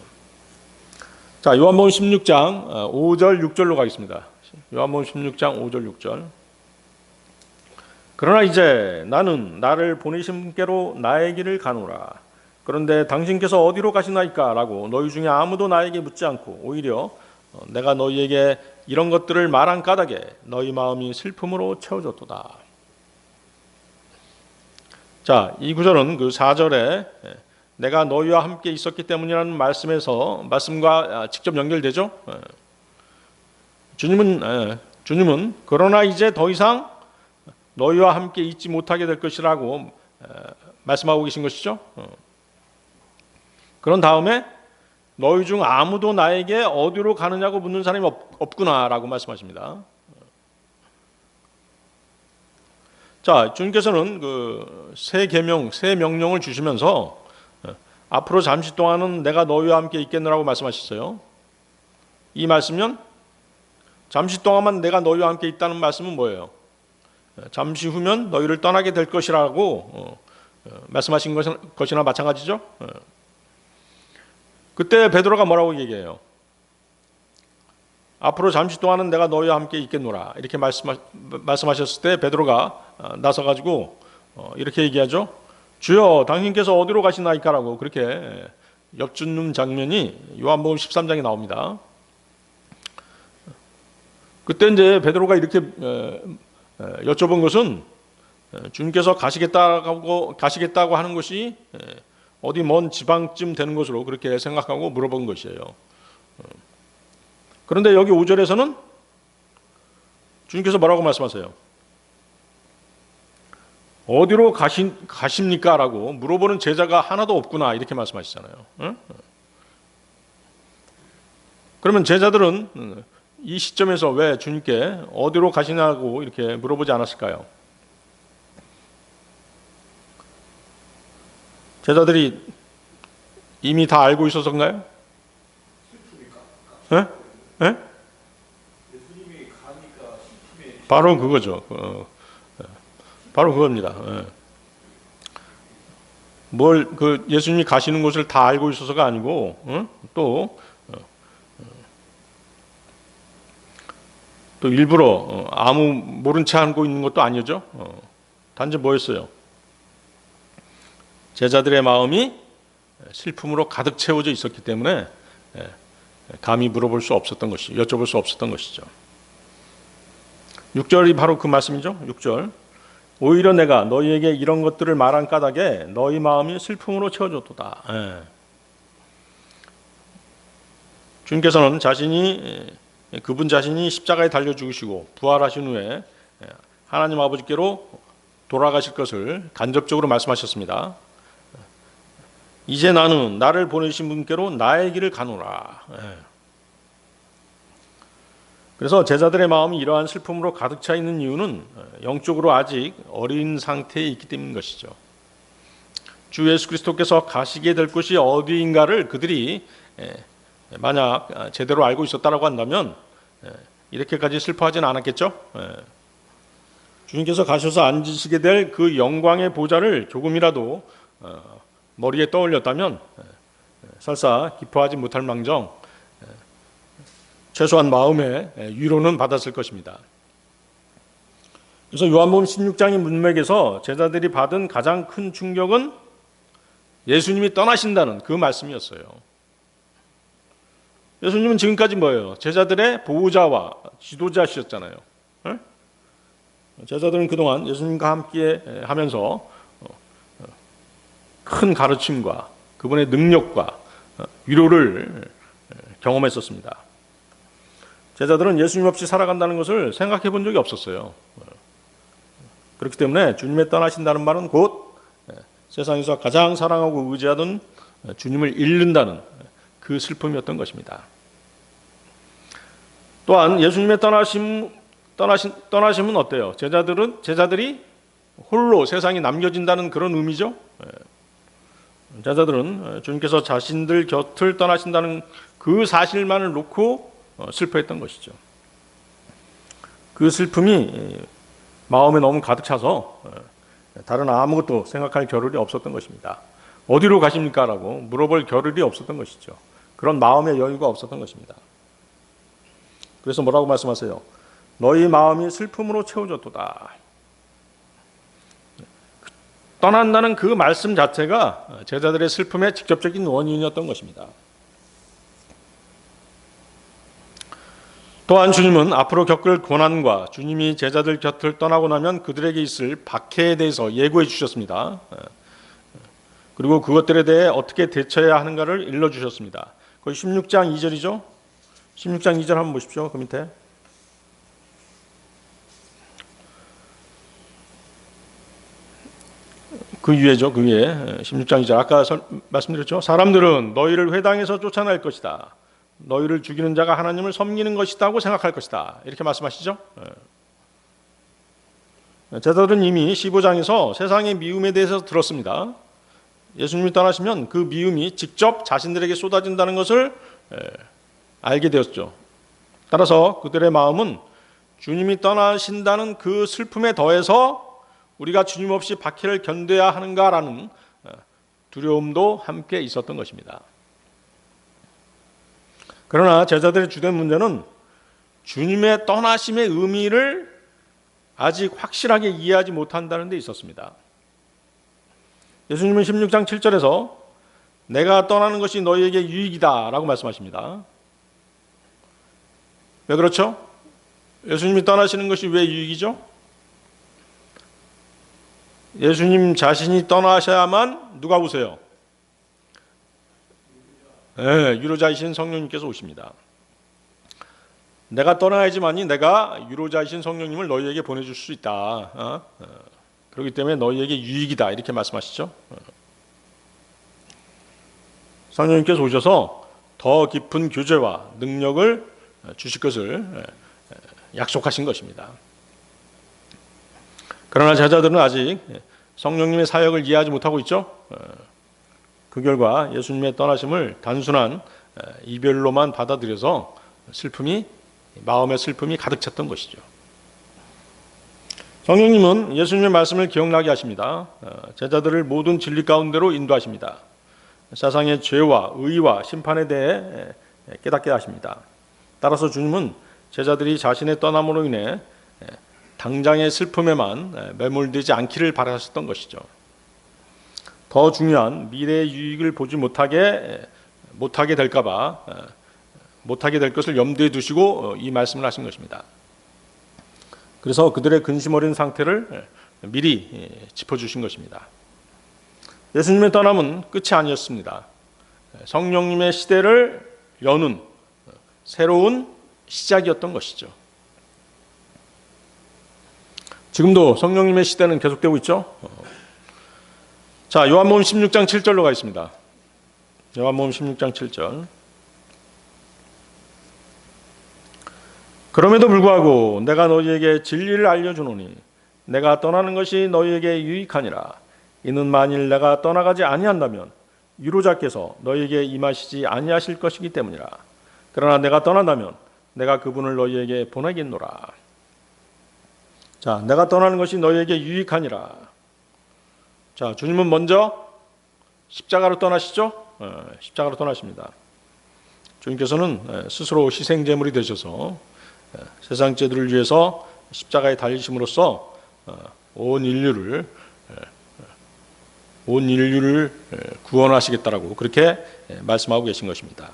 자, 요한복음 16장 5절 6절로 가겠습니다. 요한복음 16장 5절 6절. 그러나 이제 나는 나를 보내신 분께로 나의 길을 가노라. 그런데 당신께서 어디로 가시나이까? 라고 너희 중에 아무도 나에게 묻지 않고 오히려 내가 너희에게 이런 것들을 말한 까닭에 너희 마음이 슬픔으로 채워졌도다. 자, 이 구절은 그 4절에 내가 너희와 함께 있었기 때문이라는 말씀과 직접 연결되죠. 주님은 그러나 이제 더 이상 너희와 함께 있지 못하게 될 것이라고 말씀하고 계신 것이죠. 그런 다음에 너희 중 아무도 나에게 어디로 가느냐고 묻는 사람이 없구나라고 말씀하십니다. 자, 주님께서는 그 새 계명, 새 명령을 주시면서 앞으로 잠시 동안은 내가 너희와 함께 있겠노라고 말씀하셨어요. 이 말씀은 잠시 동안만 내가 너희와 함께 있다는 말씀은 뭐예요? 잠시 후면 너희를 떠나게 될 것이라고 말씀하신 것이나 마찬가지죠. 그때 베드로가 뭐라고 얘기해요? 앞으로 잠시 동안은 내가 너희와 함께 있겠노라 이렇게 말씀하셨을 때 베드로가 나서가지고 이렇게 얘기하죠. 주여 당신께서 어디로 가시나이까라고 그렇게 엽죽는 장면이 요한복음 13장에 나옵니다. 그때 이제 베드로가 이렇게 여쭤본 것은 주님께서 가시겠다고 하는 것이 어디 먼 지방쯤 되는 것으로 그렇게 생각하고 물어본 것이에요. 그런데 여기 5절에서는 주님께서 뭐라고 말씀하세요? 어디로 가십니까? 라고 물어보는 제자가 하나도 없구나 이렇게 말씀하시잖아요. 응? 그러면 제자들은 이 시점에서 왜 주님께 어디로 가시냐고 이렇게 물어보지 않았을까요? 제자들이 이미 다 알고 있어서인가요? 네? 네? 바로 그거죠. 바로 그겁니다. 그 예수님이 가시는 곳을 다 알고 있어서가 아니고 또 일부러 아무 모른 채 하고 있는 것도 아니죠. 단지 뭐였어요? 제자들의 마음이 슬픔으로 가득 채워져 있었기 때문에 감히 물어볼 수 없었던 것이, 여쭤볼 수 없었던 것이죠. 6절이 바로 그 말씀이죠. 6절. 오히려 내가 너희에게 이런 것들을 말한 까닭에 너희 마음이 슬픔으로 채워졌도다. 주님께서는 그분 자신이 십자가에 달려 죽으시고 부활하신 후에 하나님 아버지께로 돌아가실 것을 간접적으로 말씀하셨습니다. 이제 나는 나를 보내신 분께로 나의 길을 가노라. 그래서 제자들의 마음이 이러한 슬픔으로 가득 차 있는 이유는 영적으로 아직 어린 상태에 있기 때문인 것이죠. 주 예수 그리스도께서 가시게 될 곳이 어디인가를 그들이 만약 제대로 알고 있었다라고 한다면 이렇게까지 슬퍼하지는 않았겠죠. 주님께서 가셔서 앉으시게 될 그 영광의 보좌를 조금이라도 머리에 떠올렸다면 설사 기뻐하지 못할 망정 최소한 마음의 위로는 받았을 것입니다. 그래서 요한복음 16장의 문맥에서 제자들이 받은 가장 큰 충격은 예수님이 떠나신다는 그 말씀이었어요. 예수님은 지금까지 뭐예요? 제자들의 보호자와 지도자시였잖아요. 제자들은 그동안 예수님과 함께 하면서 큰 가르침과 그분의 능력과 위로를 경험했었습니다. 제자들은 예수님 없이 살아간다는 것을 생각해 본 적이 없었어요. 그렇기 때문에 주님의 떠나신다는 말은 곧 세상에서 가장 사랑하고 의지하던 주님을 잃는다는 그 슬픔이었던 것입니다. 또한 예수님의 떠나심은 어때요? 제자들이 홀로 세상에 남겨진다는 그런 의미죠. 제자들은 주님께서 자신들 곁을 떠나신다는 그 사실만을 놓고 슬퍼했던 것이죠. 그 슬픔이 마음에 너무 가득 차서 다른 아무것도 생각할 겨를이 없었던 것입니다. 어디로 가십니까? 라고 물어볼 겨를이 없었던 것이죠. 그런 마음의 여유가 없었던 것입니다. 그래서 뭐라고 말씀하세요? 너희 마음이 슬픔으로 채워졌도다. 떠난다는 그 말씀 자체가 제자들의 슬픔의 직접적인 원인이었던 것입니다. 또한 주님은 앞으로 겪을 고난과 주님이 제자들 곁을 떠나고 나면 그들에게 있을 박해에 대해서 예고해 주셨습니다. 그리고 그것들에 대해 어떻게 대처해야 하는가를 일러주셨습니다. 거기 16장 2절이죠. 16장 2절 한번 보십시오. 그 밑에. 그 위에죠. 그 위에 16장 2절 아까 말씀드렸죠. 사람들은 너희를 회당에서 쫓아낼 것이다. 너희를 죽이는 자가 하나님을 섬기는 것이다고 생각할 것이다. 이렇게 말씀하시죠. 제자들은 이미 15장에서 세상의 미움에 대해서 들었습니다. 예수님이 떠나시면 그 미움이 직접 자신들에게 쏟아진다는 것을 알게 되었죠. 따라서 그들의 마음은 주님이 떠나신다는 그 슬픔에 더해서 우리가 주님 없이 박해를 견뎌야 하는가라는 두려움도 함께 있었던 것입니다. 그러나 제자들의 주된 문제는 주님의 떠나심의 의미를 아직 확실하게 이해하지 못한다는 데 있었습니다. 예수님은 16장 7절에서 내가 떠나는 것이 너희에게 유익이다 라고 말씀하십니다. 왜 그렇죠? 예수님이 떠나시는 것이 왜 유익이죠? 예수님 자신이 떠나셔야만 누가 오세요? 유로자이신 성령님께서 오십니다. 내가 떠나야지만이 내가 유로자이신 성령님을 너희에게 보내줄 수 있다. 그렇기 때문에 너희에게 유익이다 이렇게 말씀하시죠. 성령님께서 오셔서 더 깊은 교제와 능력을 주실 것을 약속하신 것입니다. 그러나 제자들은 아직 성령님의 사역을 이해하지 못하고 있죠. 그 결과 예수님의 떠나심을 단순한 이별로만 받아들여서 마음의 슬픔이 가득 찼던 것이죠. 성령님은 예수님의 말씀을 기억나게 하십니다. 제자들을 모든 진리 가운데로 인도하십니다. 세상의 죄와 의와 심판에 대해 깨닫게 하십니다. 따라서 주님은 제자들이 자신의 떠남으로 인해 당장의 슬픔에만 매몰되지 않기를 바라셨던 것이죠. 더 중요한 미래의 유익을 보지 못하게 될까봐 못하게 될 것을 염두에 두시고 이 말씀을 하신 것입니다. 그래서 그들의 근심 어린 상태를 미리 짚어주신 것입니다. 예수님의 떠남은 끝이 아니었습니다. 성령님의 시대를 여는 새로운 시작이었던 것이죠. 지금도 성령님의 시대는 계속되고 있죠. 자, 요한복음 16장 7절로 가겠습니다. 요한복음 16장 7절. 그럼에도 불구하고 내가 너희에게 진리를 알려주노니 내가 떠나는 것이 너희에게 유익하니라. 이는 만일 내가 떠나가지 아니한다면 위로자께서 너희에게 임하시지 아니하실 것이기 때문이라. 그러나 내가 떠난다면 내가 그분을 너희에게 보내겠노라. 자, 내가 떠나는 것이 너희에게 유익하니라. 자, 주님은 먼저 십자가로 떠나시죠? 십자가로 떠나십니다. 주님께서는 스스로 희생제물이 되셔서 세상 죄들을 위해서 십자가에 달리심으로써 온 인류를 구원하시겠다라고 그렇게 말씀하고 계신 것입니다.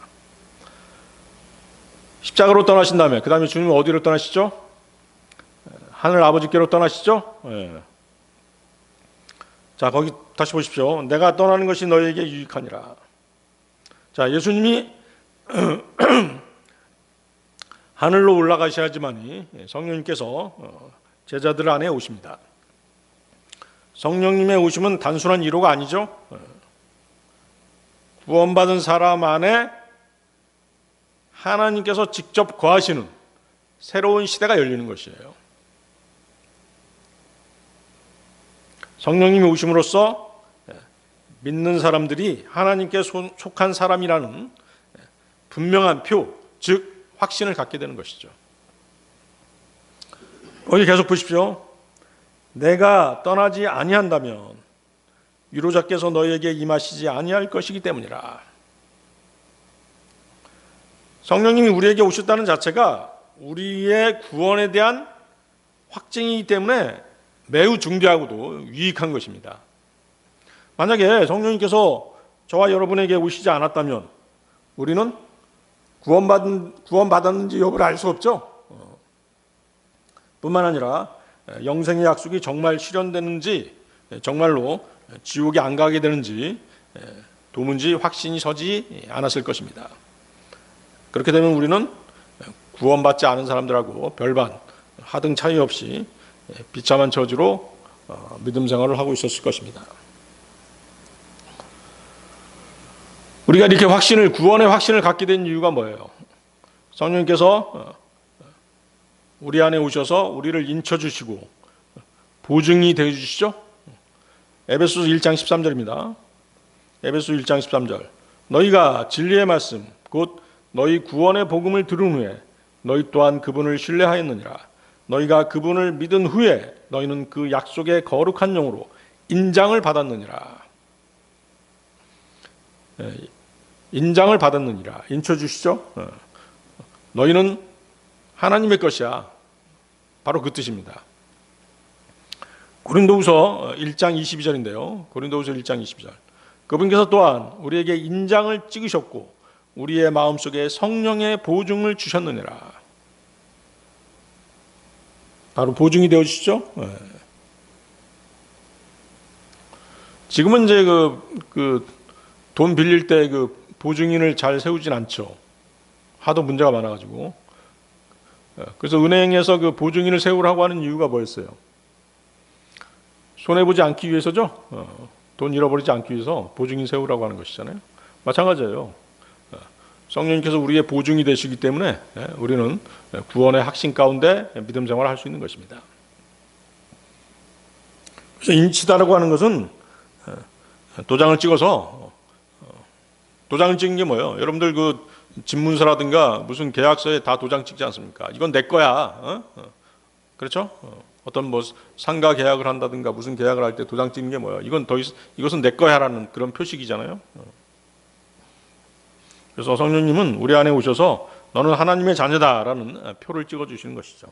십자가로 떠나신 다음에 그 다음에 주님은 어디로 떠나시죠? 하늘 아버지께로 떠나시죠? 자, 거기 다시 보십시오. 내가 떠나는 것이 너희에게 유익하니라. 자, 예수님이 하늘로 올라가셔야지만이 성령님께서 제자들 안에 오십니다. 성령님의 오심은 단순한 위로가 아니죠. 구원받은 사람 안에 하나님께서 직접 거하시는 새로운 시대가 열리는 것이에요. 성령님이 오심으로써 믿는 사람들이 하나님께 속한 사람이라는 분명한 표, 즉 확신을 갖게 되는 것이죠. 거기 계속 보십시오. 내가 떠나지 아니한다면 위로자께서 너희에게 임하시지 아니할 것이기 때문이라. 성령님이 우리에게 오셨다는 자체가 우리의 구원에 대한 확증이기 때문에 매우 중대하고도 유익한 것입니다. 만약에 성령님께서 저와 여러분에게 오시지 않았다면 우리는 구원받았는지 여부를 알 수 없죠. 뿐만 아니라 영생의 약속이 정말 실현되는지, 정말로 지옥에 안 가게 되는지 도무지 확신이 서지 않았을 것입니다. 그렇게 되면 우리는 구원받지 않은 사람들하고 별반 하등 차이 없이 비참한 처지로 믿음 생활을 하고 있었을 것입니다. 우리가 이렇게 구원의 확신을 갖게 된 이유가 뭐예요? 성령님께서 우리 안에 오셔서 우리를 인쳐주시고 보증이 되어주시죠. 에베소서 1장 13절입니다. 에베소서 1장 13절. 너희가 진리의 말씀 곧 너희 구원의 복음을 들은 후에 너희 또한 그분을 신뢰하였느니라. 너희가 그분을 믿은 후에 너희는 그 약속의 거룩한 영으로 인장을 받았느니라. 인장을 받았느니라. 인쳐주시죠. 너희는 하나님의 것이야. 바로 그 뜻입니다. 고린도후서 1장 22절인데요. 고린도후서 1장 22절. 그분께서 또한 우리에게 인장을 찍으셨고 우리의 마음속에 성령의 보증을 주셨느니라. 바로 보증이 되어주시죠. 지금은 이제 돈 빌릴 때 보증인을 잘 세우진 않죠. 하도 문제가 많아가지고. 그래서 은행에서 보증인을 세우라고 하는 이유가 뭐였어요? 손해보지 않기 위해서죠. 돈 잃어버리지 않기 위해서 보증인 세우라고 하는 것이잖아요. 마찬가지예요. 성령님께서 우리의 보증이 되시기 때문에 우리는 구원의 확신 가운데 믿음 생활을 할 수 있는 것입니다. 그래서 인치다라고 하는 것은 도장을 찍어서 도장을 찍는 게 뭐예요? 여러분들 집문서라든가 무슨 계약서에 다 도장 찍지 않습니까? 이건 내 거야. 그렇죠? 어떤 상가 계약을 한다든가 무슨 계약을 할 때 도장 찍는 게 뭐예요? 이것은 내 거야라는 그런 표식이잖아요. 그래서 성령님은 우리 안에 오셔서 너는 하나님의 자녀다라는 표를 찍어 주시는 것이죠.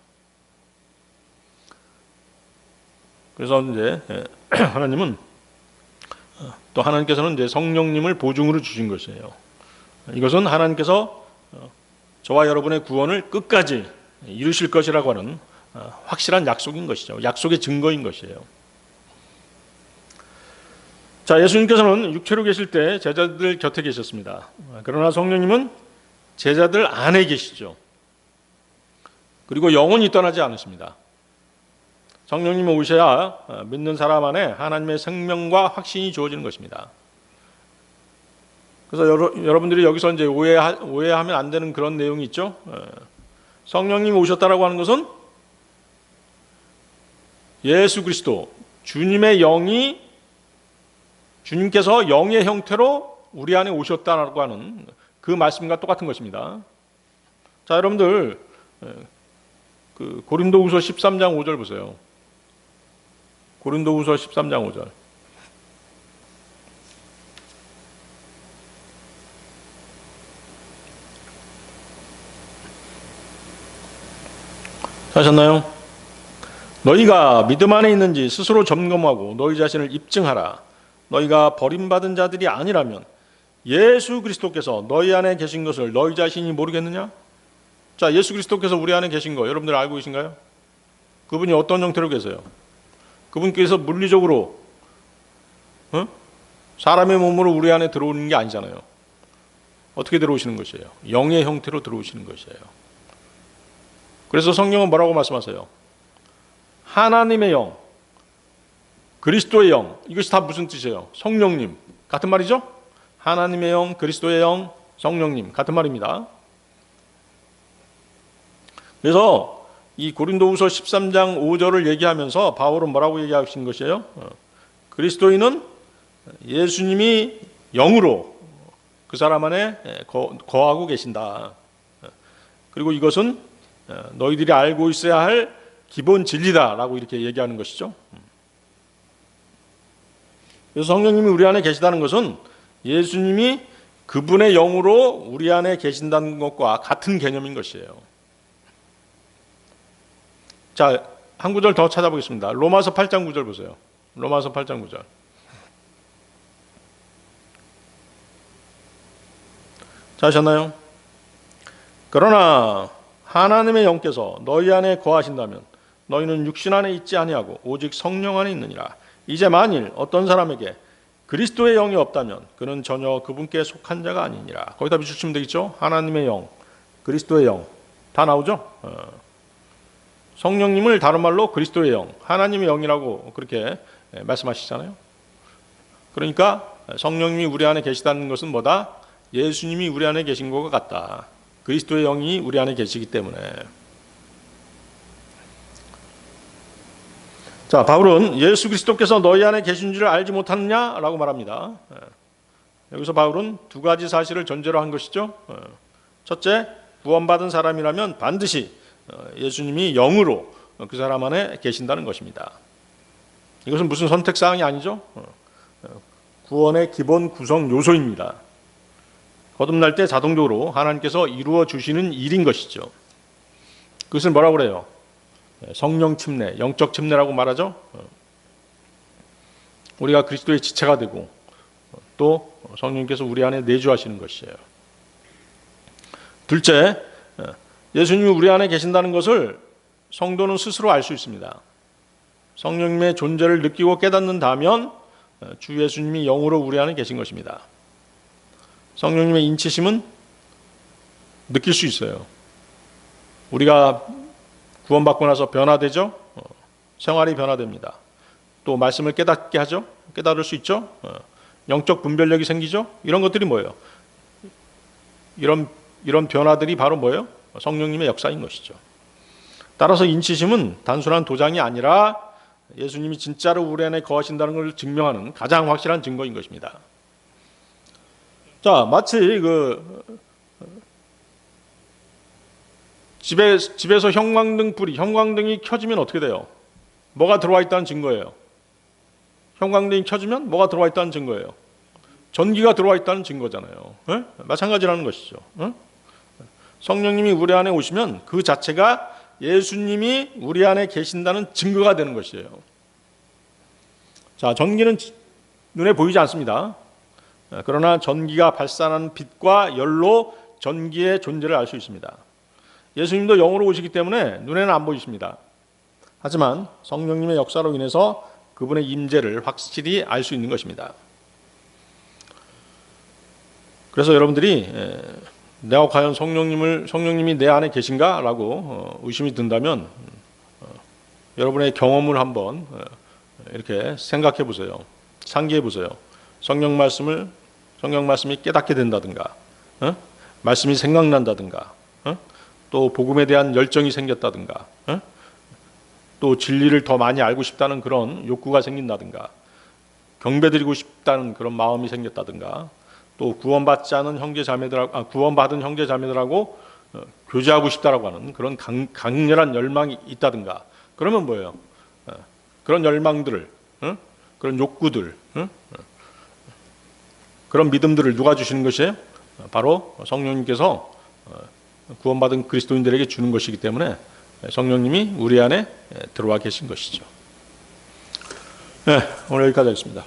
그래서 이제 하나님은 또 하나님께서는 이제 성령님을 보증으로 주신 것이에요. 이것은 하나님께서 저와 여러분의 구원을 끝까지 이루실 것이라고 하는 확실한 약속인 것이죠. 약속의 증거인 것이에요. 자, 예수님께서는 육체로 계실 때 제자들 곁에 계셨습니다. 그러나 성령님은 제자들 안에 계시죠. 그리고 영원히 떠나지 않으십니다. 성령님이 오셔야 믿는 사람 안에 하나님의 생명과 확신이 주어지는 것입니다. 그래서 여러분들이 여기서 이제 오해하면 안 되는 그런 내용이 있죠. 성령님이 오셨다라고 하는 것은 예수 그리스도 주님께서 영의 형태로 우리 안에 오셨다라고 하는 그 말씀과 똑같은 것입니다. 자, 여러분들 고린도후서 13장 5절 보세요. 고린도후서 13장 5절. 하셨나요? 너희가 믿음 안에 있는지 스스로 점검하고 너희 자신을 입증하라. 너희가 버림받은 자들이 아니라면 예수 그리스도께서 너희 안에 계신 것을 너희 자신이 모르겠느냐? 자, 예수 그리스도께서 우리 안에 계신 거 여러분들 알고 계신가요? 그분이 어떤 형태로 계세요? 그분께서 물리적으로 사람의 몸으로 우리 안에 들어오는 게 아니잖아요. 어떻게 들어오시는 것이에요? 영의 형태로 들어오시는 것이에요. 그래서 성경은 뭐라고 말씀하세요? 하나님의 영, 그리스도의 영, 이것이 다 무슨 뜻이에요? 성령님, 같은 말이죠? 하나님의 영, 그리스도의 영, 성령님, 같은 말입니다. 그래서 이 고린도후서 13장 5절을 얘기하면서 바울은 뭐라고 얘기하신 것이에요? 그리스도인은 예수님이 영으로 그 사람 안에 거하고 계신다. 그리고 이것은 너희들이 알고 있어야 할 기본 진리다라고 이렇게 얘기하는 것이죠. 그래서 성령님이 우리 안에 계시다는 것은 예수님이 그분의 영으로 우리 안에 계신다는 것과 같은 개념인 것이에요. 자, 한 구절 더 찾아보겠습니다. 로마서 8장 9절 보세요. 로마서 8장 9절. 찾으셨나요? 그러나 하나님의 영께서 너희 안에 거하신다면 너희는 육신 안에 있지 아니하고 오직 성령 안에 있느니라. 이제 만일 어떤 사람에게 그리스도의 영이 없다면 그는 전혀 그분께 속한 자가 아니니라. 거기다 비추시면 되겠죠? 하나님의 영, 그리스도의 영 다 나오죠? 성령님을 다른 말로 그리스도의 영, 하나님의 영이라고 그렇게 말씀하시잖아요. 그러니까 성령님이 우리 안에 계시다는 것은 뭐다? 예수님이 우리 안에 계신 것과 같다. 그리스도의 영이 우리 안에 계시기 때문에. 자, 바울은 예수 그리스도께서 너희 안에 계신 줄 알지 못하느냐라고 말합니다. 여기서 바울은 두 가지 사실을 전제로 한 것이죠. 첫째, 구원받은 사람이라면 반드시 예수님이 영으로 그 사람 안에 계신다는 것입니다. 이것은 무슨 선택사항이 아니죠. 구원의 기본 구성 요소입니다. 거듭날 때 자동적으로 하나님께서 이루어 주시는 일인 것이죠. 그것을 뭐라고 그래요? 성령 침례, 영적 침례라고 말하죠. 우리가 그리스도의 지체가 되고 또 성령님께서 우리 안에 내주하시는 것이에요. 둘째, 예수님이 우리 안에 계신다는 것을 성도는 스스로 알 수 있습니다. 성령님의 존재를 느끼고 깨닫는다면 주 예수님이 영으로 우리 안에 계신 것입니다. 성령님의 인치심은 느낄 수 있어요. 우리가 구원받고 나서 변화되죠. 생활이 변화됩니다. 또 말씀을 깨닫게 하죠. 깨달을 수 있죠. 영적 분별력이 생기죠. 이런 것들이 뭐예요? 이런 변화들이 바로 뭐예요? 성령님의 역사인 것이죠. 따라서 인치심은 단순한 도장이 아니라 예수님이 진짜로 우리 안에 거하신다는 것을 증명하는 가장 확실한 증거인 것입니다. 자, 마치 집에서 형광등이 켜지면 어떻게 돼요? 뭐가 들어와 있다는 증거예요. 형광등이 켜지면 뭐가 들어와 있다는 증거예요. 전기가 들어와 있다는 증거잖아요. 에? 마찬가지라는 것이죠. 에? 성령님이 우리 안에 오시면 그 자체가 예수님이 우리 안에 계신다는 증거가 되는 것이에요. 자, 전기는 눈에 보이지 않습니다. 그러나 전기가 발산하는 빛과 열로 전기의 존재를 알 수 있습니다. 예수님도 영으로 오시기 때문에 눈에는 안 보이십니다. 하지만 성령님의 역사로 인해서 그분의 임재를 확실히 알 수 있는 것입니다. 그래서 여러분들이 내가 과연 성령님이 내 안에 계신가? 라고 의심이 든다면 여러분의 경험을 한번 이렇게 생각해 보세요. 상기해 보세요. 성령 말씀이 깨닫게 된다든가, 말씀이 생각난다든가, 또 복음에 대한 열정이 생겼다든가, 또 진리를 더 많이 알고 싶다는 그런 욕구가 생긴다든가, 경배드리고 싶다는 그런 마음이 생겼다든가, 또 구원받은 형제 자매들하고 교제하고 싶다라고 하는 그런 강렬한 열망이 있다든가, 그러면 뭐예요? 그런 열망들을, 그런 욕구들, 그런 믿음들을 누가 주시는 것이에요? 바로 성령님께서 구원받은 그리스도인들에게 주는 것이기 때문에 성령님이 우리 안에 들어와 계신 것이죠. 네, 오늘 여기까지 하겠습니다.